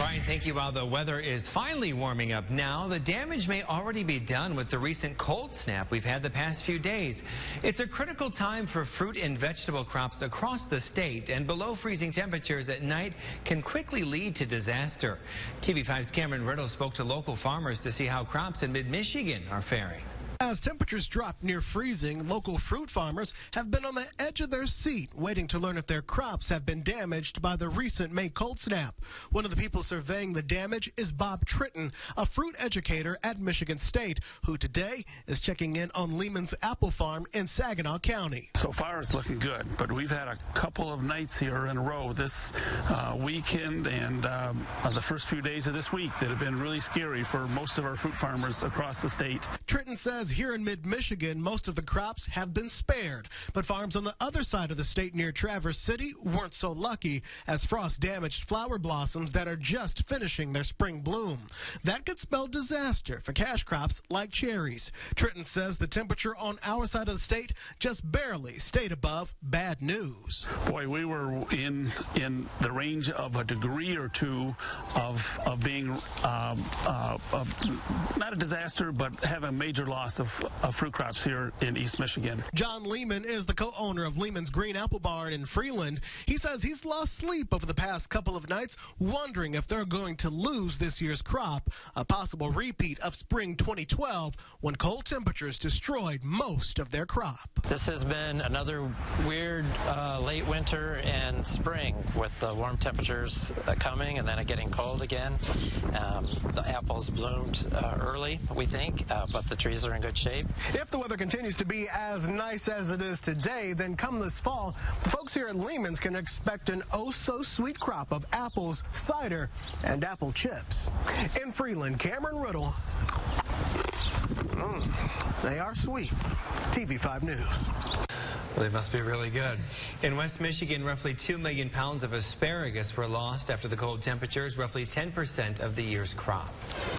Brian, thank you. While the weather is finally warming up now, the damage may already be done with the recent cold snap we've had the past few days. It's a critical time for fruit and vegetable crops across the state, and below freezing temperatures at night can quickly lead to disaster. TV5's Cameron Ridle spoke to local farmers to see how crops in mid-Michigan are faring. As temperatures drop near freezing, local fruit farmers have been on the edge of their seat, waiting to learn if their crops have been damaged by the recent May cold snap. One of the people surveying the damage is Bob Tritton, a fruit educator at Michigan State, who today is checking in on Lehman's apple farm in Saginaw County. So far it's looking good, but we've had a couple of nights here in a row this weekend and the first few days of this week that have been really scary for most of our fruit farmers across the state. Tritton says here in mid-Michigan, most of the crops have been spared, but farms on the other side of the state near Traverse City weren't so lucky, as frost damaged flower blossoms that are just finishing their spring bloom. That could spell disaster for cash crops like cherries. Tritton says the temperature on our side of the state just barely stayed above bad news. Boy, we were in the range of a degree or two of being not a disaster, but having a major loss of fruit crops here in East Michigan. John Lehman is the co-owner of Lehman's Green Apple Barn in Freeland. He says he's lost sleep over the past couple of nights, wondering if they're going to lose this year's crop, a possible repeat of spring 2012 when cold temperatures destroyed most of their crop. This has been another weird late winter and spring with the warm temperatures coming and then it getting cold again. The apples bloomed early, we think, but the trees are in good shape. If the weather continues to be as nice as it is today, then come this fall, the folks here at Lehman's can expect an oh-so-sweet crop of apples, cider, and apple chips. In Freeland, Cameron Ridle. They are sweet. TV5 News. Well, they must be really good. In West Michigan, roughly 2 million pounds of asparagus were lost after the cold temperatures, roughly 10% of the year's crop.